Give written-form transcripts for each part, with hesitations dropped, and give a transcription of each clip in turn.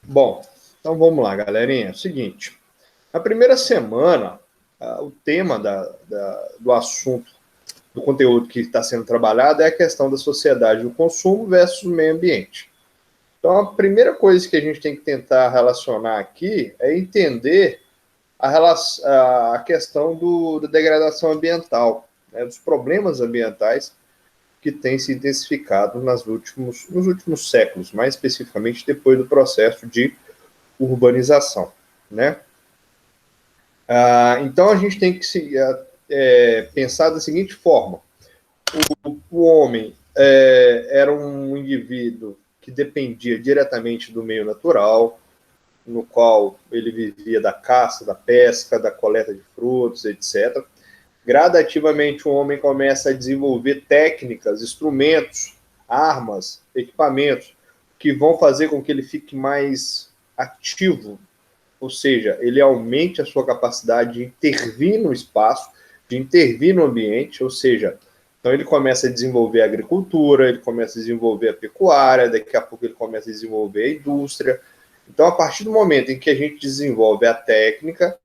Bom, então vamos lá, galerinha. É o seguinte, na primeira semana, o tema do assunto, do conteúdo que está sendo trabalhado é a questão da sociedade do consumo versus o meio ambiente. Então, a primeira coisa que a gente tem que tentar relacionar aqui é entender a questão da degradação ambiental, né, dos problemas ambientais que têm se intensificado nos últimos séculos, mais especificamente depois do processo de urbanização, né? Então, a gente tem que pensar da seguinte forma: o homem era um indivíduo que dependia diretamente do meio natural, no qual ele vivia da caça, da pesca, da coleta de frutos, etc. Gradativamente, o homem começa a desenvolver técnicas, instrumentos, armas, equipamentos que vão fazer com que ele fique mais ativo, ou seja, ele aumente a sua capacidade de intervir no espaço, de intervir no ambiente, ou seja, então ele começa a desenvolver a agricultura, ele começa a desenvolver a pecuária, daqui a pouco ele começa a desenvolver a indústria. Então, a partir do momento em que a gente desenvolve a técnica,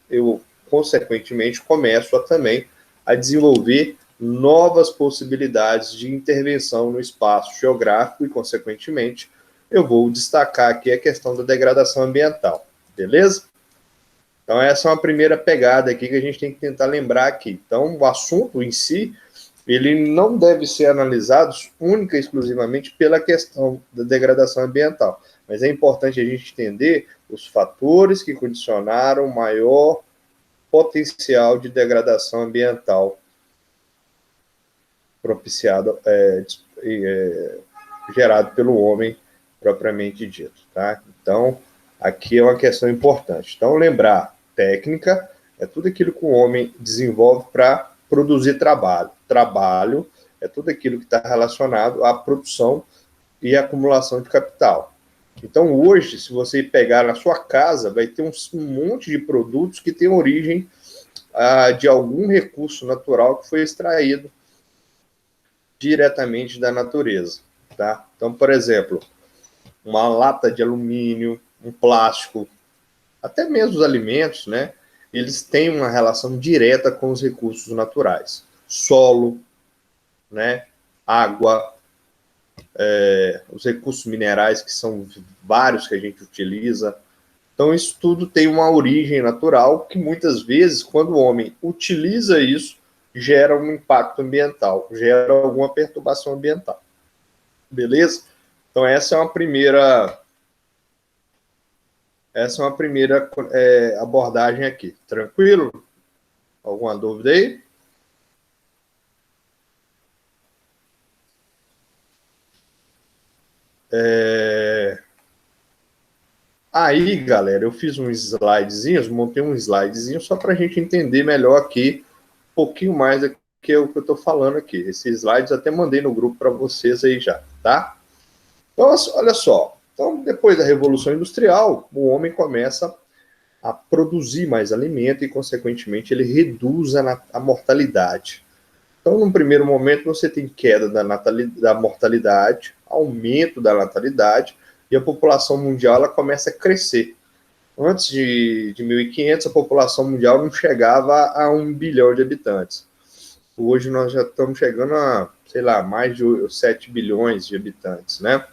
eu consequentemente começo também a desenvolver novas possibilidades de intervenção no espaço geográfico e, consequentemente, eu vou destacar aqui a questão da degradação ambiental. Beleza? Então, essa é uma primeira pegada aqui que a gente tem que tentar lembrar aqui. Então, o assunto em si, ele não deve ser analisado única e exclusivamente pela questão da degradação ambiental, mas é importante a gente entender os fatores que condicionaram o maior potencial de degradação ambiental propiciado, gerado pelo homem propriamente dito, tá? Então, aqui é uma questão importante. Então, lembrar, técnica é tudo aquilo que o homem desenvolve para produzir trabalho. Trabalho é tudo aquilo que está relacionado à produção e acumulação de capital. Então, hoje, se você pegar na sua casa, vai ter um monte de produtos que têm origem de algum recurso natural que foi extraído diretamente da natureza, tá? Então, por exemplo, uma lata de alumínio, um plástico, até mesmo os alimentos, né? Eles têm uma relação direta com os recursos naturais. Solo, né? Água, os recursos minerais, que são vários que a gente utiliza. Então, isso tudo tem uma origem natural que, muitas vezes, quando o homem utiliza isso, gera um impacto ambiental, gera alguma perturbação ambiental. Beleza? Então, essa é uma primeira abordagem aqui. Tranquilo? Alguma dúvida aí? Aí, galera, eu fiz uns slidezinhos, montei um slidezinho só para a gente entender melhor aqui, um pouquinho mais do que o que eu estou falando aqui. Esses slides até mandei no grupo para vocês aí já, tá? Então, olha só. Então, depois da Revolução Industrial, o homem começa a produzir mais alimento e, consequentemente, ele reduz a mortalidade. Então, num primeiro momento, você tem queda da mortalidade, aumento da natalidade, e a população mundial ela começa a crescer. Antes de 1500, a população mundial não chegava a 1 bilhão de habitantes. Hoje nós já estamos chegando a, sei lá, mais de 7 bilhões de habitantes, né?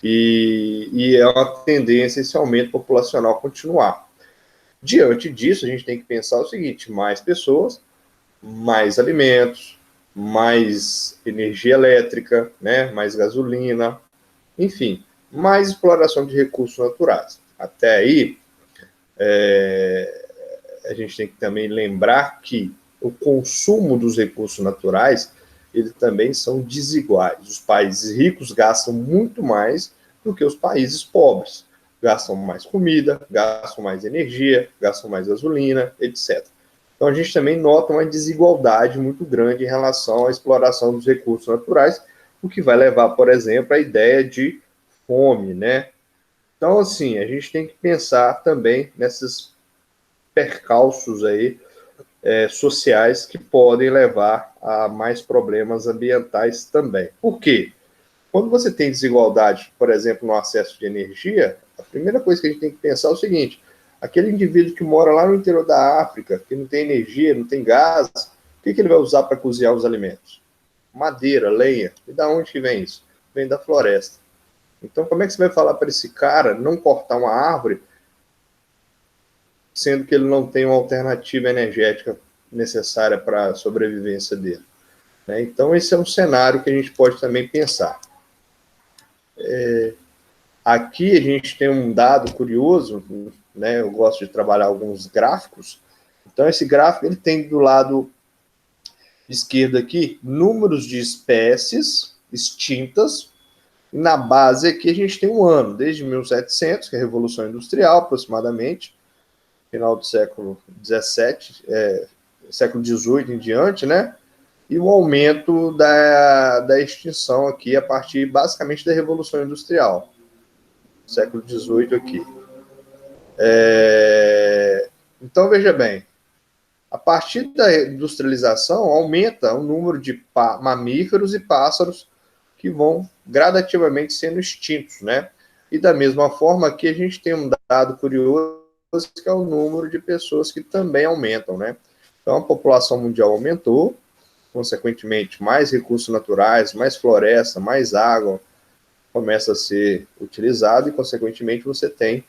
E é uma tendência esse aumento populacional continuar. Diante disso, a gente tem que pensar o seguinte: mais pessoas, mais alimentos, mais energia elétrica, né, mais gasolina, enfim, mais exploração de recursos naturais. Até aí, a gente tem que também lembrar que o consumo dos recursos naturais, eles também são desiguais. Os países ricos gastam muito mais do que os países pobres. Gastam mais comida, gastam mais energia, gastam mais gasolina, etc. Então, a gente também nota uma desigualdade muito grande em relação à exploração dos recursos naturais, o que vai levar, por exemplo, à ideia de fome, né? Então, assim, a gente tem que pensar também nesses percalços aí sociais que podem levar a mais problemas ambientais também. Por quê? Quando você tem desigualdade, por exemplo, no acesso de energia, a primeira coisa que a gente tem que pensar é o seguinte: aquele indivíduo que mora lá no interior da África, que não tem energia, não tem gás, o que ele vai usar para cozinhar os alimentos? Madeira, lenha. E da onde que vem isso? Vem da floresta. Então, como é que você vai falar para esse cara não cortar uma árvore, sendo que ele não tem uma alternativa energética necessária para a sobrevivência dele? Então, esse é um cenário que a gente pode também pensar. Aqui a gente tem um dado curioso, né? Eu gosto de trabalhar alguns gráficos. Então, esse gráfico ele tem do lado esquerdo aqui números de espécies extintas. E na base aqui a gente tem um ano, desde 1700, que é a Revolução Industrial, aproximadamente, final do século XVII, século XVIII em diante, né? E o aumento da extinção aqui a partir, basicamente, da Revolução Industrial, século XVIII aqui. Então, veja bem, a partir da industrialização, aumenta o número de mamíferos e pássaros que vão gradativamente sendo extintos, né? E da mesma forma, aqui a gente tem um dado curioso, que é o número de pessoas que também aumentam, né? Então, a população mundial aumentou, consequentemente, mais recursos naturais, mais floresta, mais água começa a ser utilizado e, consequentemente, você tem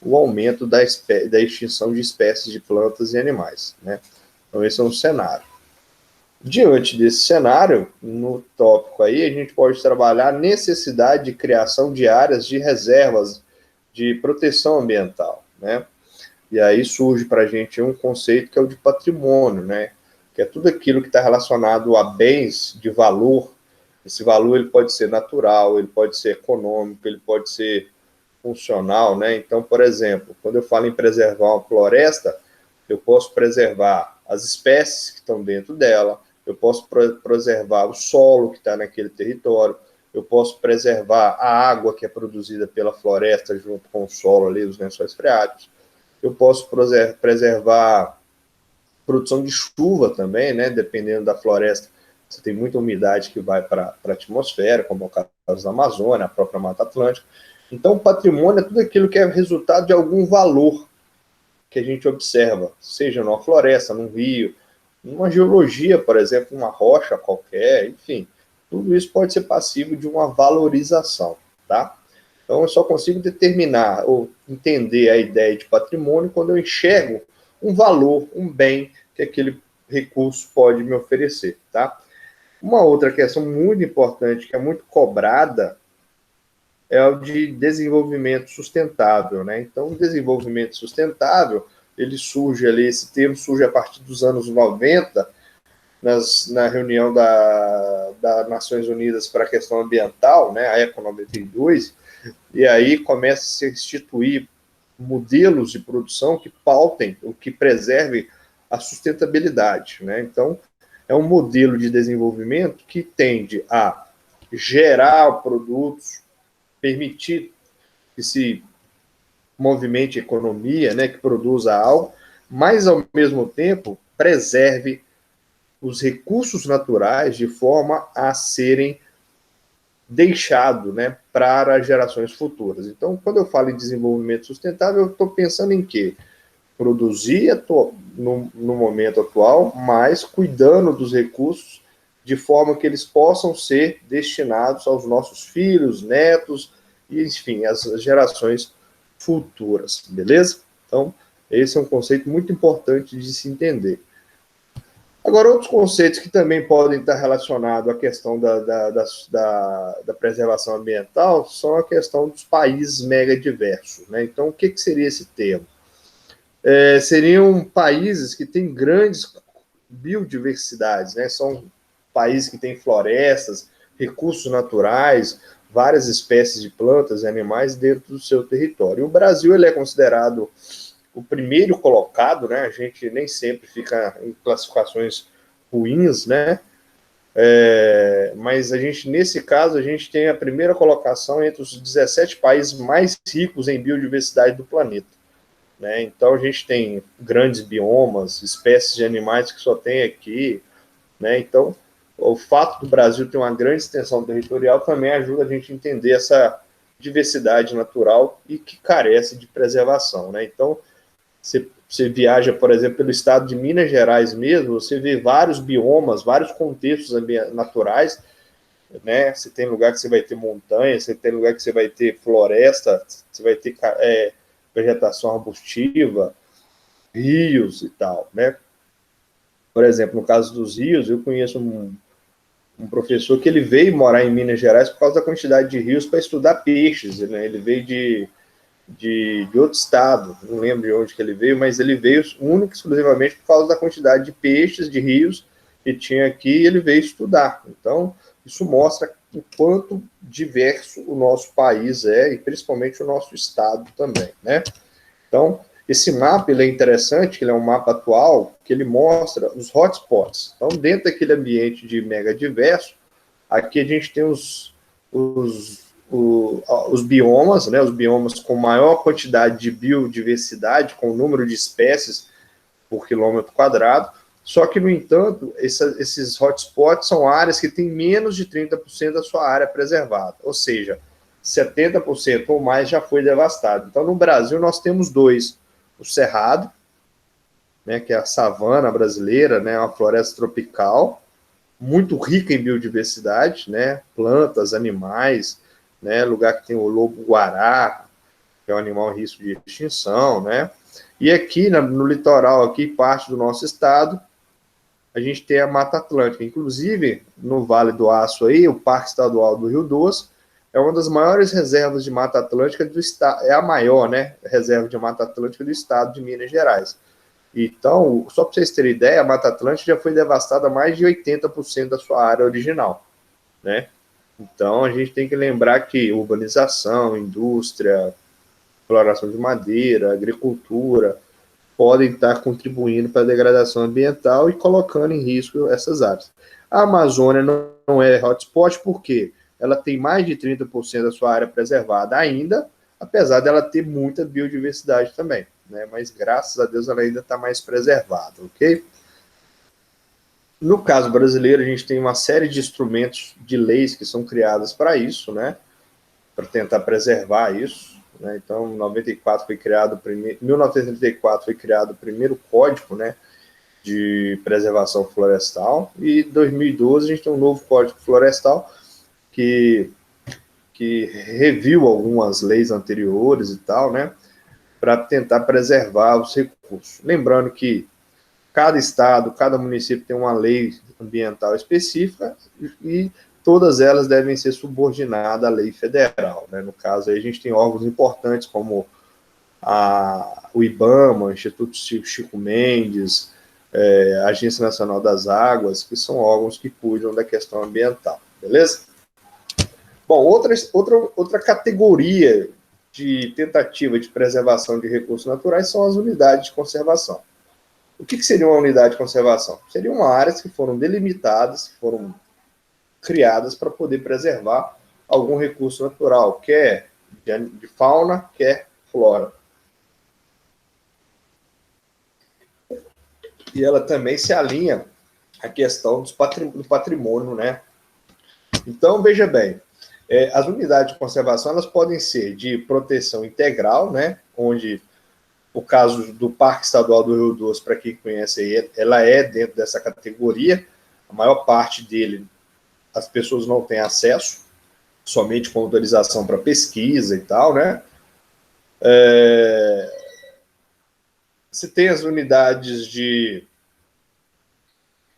o aumento da extinção de espécies de plantas e animais, né? Então, esse é um cenário. Diante desse cenário, no tópico aí, a gente pode trabalhar a necessidade de criação de áreas de reservas de proteção ambiental, né? E aí surge para a gente um conceito que é o de patrimônio, né? Que é tudo aquilo que está relacionado a bens de valor. Esse valor ele pode ser natural, ele pode ser econômico, ele pode ser funcional, né? Então, por exemplo, quando eu falo em preservar uma floresta, eu posso preservar as espécies que estão dentro dela, eu posso preservar o solo que está naquele território, eu posso preservar a água que é produzida pela floresta junto com o solo ali, os lençóis freáticos, eu posso preservar a produção de chuva também, né? Dependendo da floresta, você tem muita umidade que vai para a atmosfera, como é o caso da Amazônia, a própria Mata Atlântica. Então, o patrimônio é tudo aquilo que é resultado de algum valor que a gente observa, seja numa floresta, num rio, numa geologia, por exemplo, uma rocha qualquer, enfim, tudo isso pode ser passivo de uma valorização, tá? Então, eu só consigo determinar ou entender a ideia de patrimônio quando eu enxergo um valor, um bem que aquele recurso pode me oferecer, tá? Uma outra questão muito importante, que é muito cobrada, é o de desenvolvimento sustentável, né? Então, o desenvolvimento sustentável, ele surge ali, esse termo surge a partir dos anos 90, na reunião das Nações Unidas para a questão ambiental, né, a ECO 92, e aí começa a se instituir modelos de produção que pautem, ou que preservem a sustentabilidade, né? Então, é um modelo de desenvolvimento que tende a gerar produtos, permitir que se movimente a economia, né, que produza algo, mas, ao mesmo tempo, preserve os recursos naturais de forma a serem deixados, né, para gerações futuras. Então, quando eu falo em desenvolvimento sustentável, eu estou pensando em quê? Produzir no momento atual, mas cuidando dos recursos de forma que eles possam ser destinados aos nossos filhos, netos e, enfim, às gerações futuras, beleza? Então, esse é um conceito muito importante de se entender. Agora, outros conceitos que também podem estar relacionados à questão da preservação ambiental são a questão dos países megadiversos, né? Então, o que seria esse termo? Seriam países que têm grandes biodiversidades, né? São países que têm florestas, recursos naturais, várias espécies de plantas e animais dentro do seu território. O Brasil ele é considerado o primeiro colocado, né? A gente nem sempre fica em classificações ruins, né? Mas a gente, nesse caso, a gente tem a primeira colocação entre os 17 países mais ricos em biodiversidade do planeta, né? Então a gente tem grandes biomas, espécies de animais que só tem aqui, né? Então o fato do Brasil ter uma grande extensão territorial também ajuda a gente a entender essa diversidade natural e que carece de preservação, né? Então, você viaja, por exemplo, pelo estado de Minas Gerais mesmo, você vê vários biomas, vários contextos naturais, né? Você tem lugar que você vai ter montanha, você tem lugar que você vai ter floresta, você vai ter vegetação arbustiva, rios e tal, né? Por exemplo, no caso dos rios, eu conheço um professor que ele veio morar em Minas Gerais por causa da quantidade de rios para estudar peixes, né? Ele veio de outro estado, não lembro de onde que ele veio, mas ele veio único exclusivamente por causa da quantidade de peixes, de rios que tinha aqui, e ele veio estudar. Então, isso mostra o quanto diverso o nosso país é, e principalmente o nosso estado também, né? Então, esse mapa ele é interessante, ele é um mapa atual, que ele mostra os hotspots. Então, dentro daquele ambiente de mega diverso, aqui a gente tem os biomas, né, os biomas com maior quantidade de biodiversidade, com o número de espécies por quilômetro quadrado, só que, no entanto, esses hotspots são áreas que têm menos de 30% da sua área preservada, ou seja, 70% ou mais já foi devastado. Então, no Brasil, nós temos dois, o Cerrado, né, que é a savana brasileira, né, uma floresta tropical, muito rica em biodiversidade, né, plantas, animais, né, lugar que tem o lobo-guará, que é um animal em risco de extinção, né, e aqui no litoral, aqui parte do nosso estado, a gente tem a Mata Atlântica, inclusive no Vale do Aço aí, o Parque Estadual do Rio Doce, é uma das maiores reservas de Mata Atlântica do estado, é a maior, né, reserva de Mata Atlântica do estado de Minas Gerais. Então, só para vocês terem ideia, a Mata Atlântica já foi devastada mais de 80% da sua área original, né? Então, a gente tem que lembrar que urbanização, indústria, exploração de madeira, agricultura, podem estar contribuindo para a degradação ambiental e colocando em risco essas áreas. A Amazônia não é hotspot porque ela tem mais de 30% da sua área preservada ainda, apesar dela ter muita biodiversidade também, né? Mas graças a Deus ela ainda está mais preservada, ok? No caso brasileiro, a gente tem uma série de instrumentos de leis que são criadas para isso, né? Para tentar preservar isso, né? Então, em 94 foi criado 1934 foi criado o primeiro código, né, de preservação florestal, e em 2012 a gente tem um novo código florestal que reviu algumas leis anteriores e tal, né, para tentar preservar os recursos. Lembrando que cada estado, cada município tem uma lei ambiental específica e todas elas devem ser subordinadas à lei federal, né? No caso, aí a gente tem órgãos importantes como o IBAMA, o Instituto Chico Mendes, a Agência Nacional das Águas, que são órgãos que cuidam da questão ambiental, beleza? Bom, outra categoria de tentativa de preservação de recursos naturais são as unidades de conservação. O que seria uma unidade de conservação? Seriam áreas que foram delimitadas, que foram criadas para poder preservar algum recurso natural, quer de fauna, quer flora. E ela também se alinha à questão do patrimônio, né? Então, veja bem, as unidades de conservação elas podem ser de proteção integral, né? Onde o caso do Parque Estadual do Rio Doce, para quem conhece aí, ela é dentro dessa categoria. A maior parte dele, as pessoas não têm acesso, somente com autorização para pesquisa e tal, né? Se tem as unidades de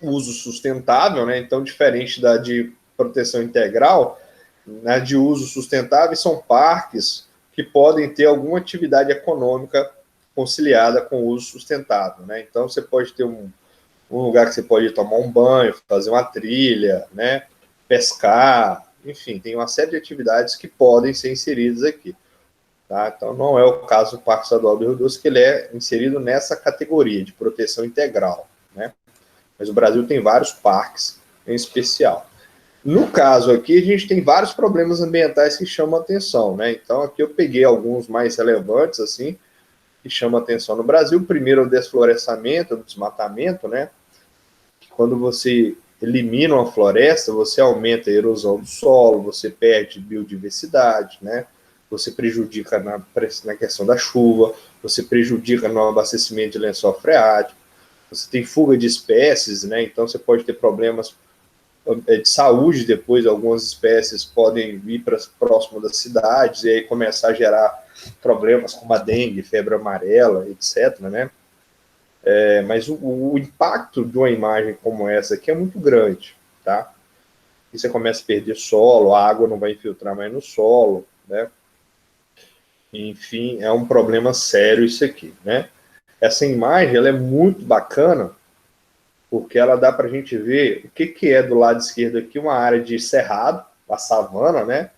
uso sustentável, né? Então, diferente da de proteção integral, né, de uso sustentável, são parques que podem ter alguma atividade econômica conciliada com o uso sustentável, né? Então, você pode ter um lugar que você pode tomar um banho, fazer uma trilha, né? Pescar, enfim, tem uma série de atividades que podem ser inseridas aqui. Tá? Então, não é o caso do Parque Estadual do Rio Doce, que ele é inserido nessa categoria de proteção integral, né? Mas o Brasil tem vários parques em especial. No caso aqui, a gente tem vários problemas ambientais que chamam a atenção, né? Então, aqui eu peguei alguns mais relevantes, assim, que chamam a atenção no Brasil. O primeiro é o desflorestamento, o desmatamento, né? Quando você eliminam a floresta, você aumenta a erosão do solo, você perde biodiversidade, né? Você prejudica na questão da chuva, você prejudica no abastecimento de lençol freático, você tem fuga de espécies, né? Então você pode ter problemas de saúde depois, algumas espécies podem vir para próximo das cidades e aí começar a gerar problemas como a dengue, febre amarela, etc., né? Mas o impacto de uma imagem como essa aqui é muito grande, tá? E você começa a perder solo, a água não vai infiltrar mais no solo, né? Enfim, é um problema sério isso aqui, né? Essa imagem, ela é muito bacana, porque ela dá para a gente ver o que é do lado esquerdo aqui, uma área de cerrado, a savana, né?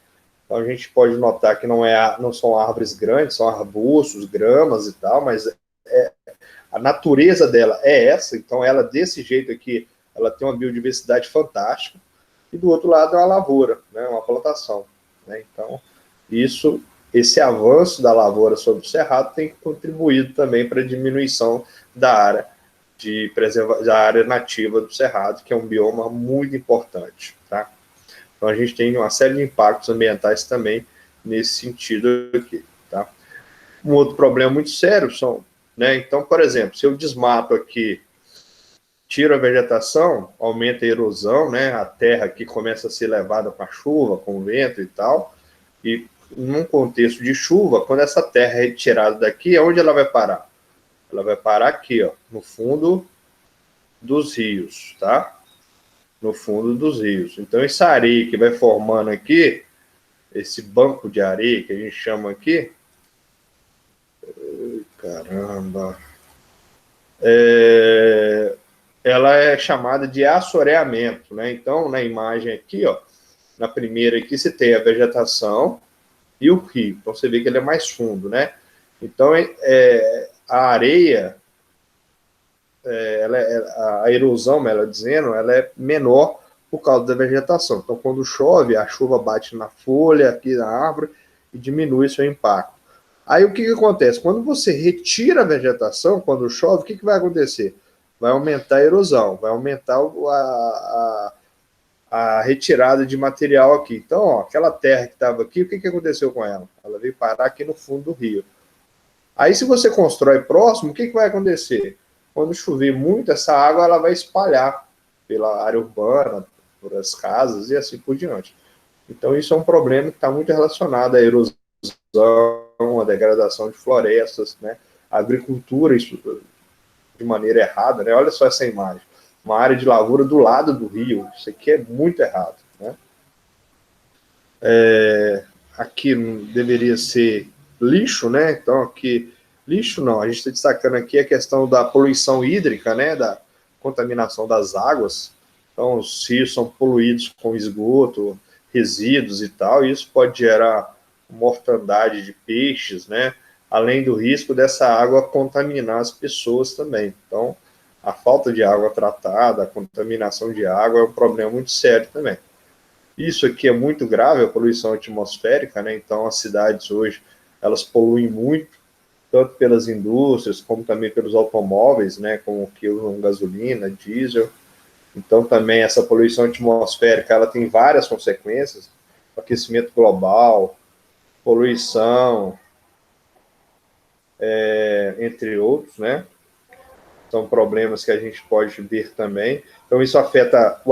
Então a gente pode notar que não são árvores grandes, são arbustos, gramas e tal, mas a natureza dela é essa, então ela desse jeito aqui, ela tem uma biodiversidade fantástica, e do outro lado é uma lavoura, né, uma plantação. Né? Então, esse avanço da lavoura sobre o cerrado tem contribuído também para a diminuição da área da área nativa do cerrado, que é um bioma muito importante. Tá? Então a gente tem uma série de impactos ambientais também nesse sentido aqui. Tá? Um outro problema muito sério são, né? Então, por exemplo, se eu desmato aqui, tiro a vegetação, aumenta a erosão, né? A terra aqui começa a ser levada com a chuva, com o vento e tal. E num contexto de chuva, quando essa terra é retirada daqui, onde ela vai parar? Ela vai parar aqui, ó, no fundo dos rios, tá? No fundo dos rios. Então, essa areia que vai formando aqui, esse banco de areia que a gente chama aqui, caramba, ela é chamada de assoreamento, né? Então, na imagem aqui, ó, na primeira aqui, você tem a vegetação e o rio. Então, você vê que ele é mais fundo, né? Então, a areia, a erosão, ela dizendo, ela é menor por causa da vegetação. Então, quando chove, a chuva bate na folha aqui na árvore e diminui seu impacto. Aí, o que acontece? Quando você retira a vegetação, quando chove, o que vai acontecer? Vai aumentar a erosão, vai aumentar a retirada de material aqui. Então, ó, aquela terra que estava aqui, o que aconteceu com ela? Ela veio parar aqui no fundo do rio. Aí, se você constrói próximo, o que vai acontecer? Quando chover muito, essa água ela vai espalhar pela área urbana, por as casas e assim por diante. Então, isso é um problema que está muito relacionado à erosão, à degradação de florestas, né? A agricultura, isso de maneira errada, né? Olha só essa imagem. Uma área de lavoura do lado do rio. Isso aqui é muito errado, né? Aqui deveria ser lixo, né? Então aqui lixo não. A gente está destacando aqui a questão da poluição hídrica, né? Da contaminação das águas. Então os rios são poluídos com esgoto, resíduos e tal. E isso pode gerar mortandade de peixes, né? Além do risco dessa água contaminar as pessoas também. Então a falta de água tratada, a contaminação de água é um problema muito sério também. Isso aqui é muito grave, a poluição atmosférica, né? Então as cidades hoje, elas poluem muito, tanto pelas indústrias, como também pelos automóveis, né? Como que usam gasolina, diesel. Então também essa poluição atmosférica, ela tem várias consequências, aquecimento global, poluição, entre outros, né? São problemas que a gente pode ver também. Então, isso afeta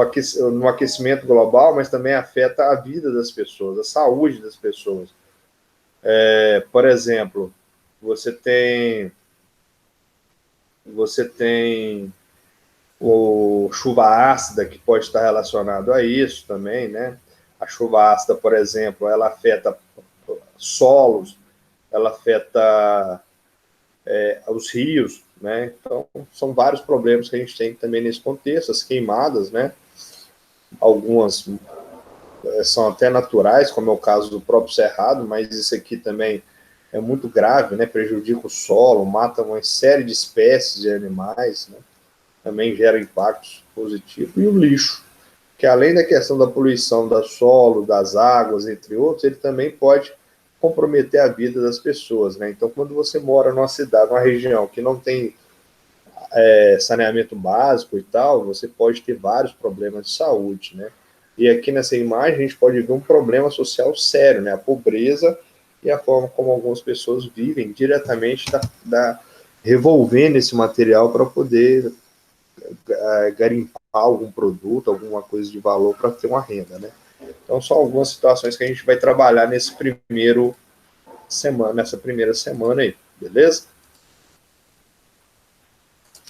no aquecimento global, mas também afeta a vida das pessoas, a saúde das pessoas. Por exemplo, você tem o chuva ácida, que pode estar relacionado a isso também, né? A chuva ácida, por exemplo, ela afeta solos, ela afeta os rios, né? Então, são vários problemas que a gente tem também nesse contexto, as queimadas, né? Algumas são até naturais, como é o caso do próprio cerrado, mas isso aqui também é muito grave, né? Prejudica o solo, mata uma série de espécies de animais, né? Também gera impactos positivos. E o lixo, que além da questão da poluição do solo, das águas, entre outros, ele também pode comprometer a vida das pessoas, né? Então, quando você mora numa cidade, numa região que não tem saneamento básico e tal, você pode ter vários problemas de saúde, né? E aqui nessa imagem a gente pode ver um problema social sério, né? A pobreza e a forma como algumas pessoas vivem diretamente revolvendo esse material para poder garimpar algum produto, alguma coisa de valor para ter uma renda, né? Então, são algumas situações que a gente vai trabalhar nessa primeira semana aí, beleza?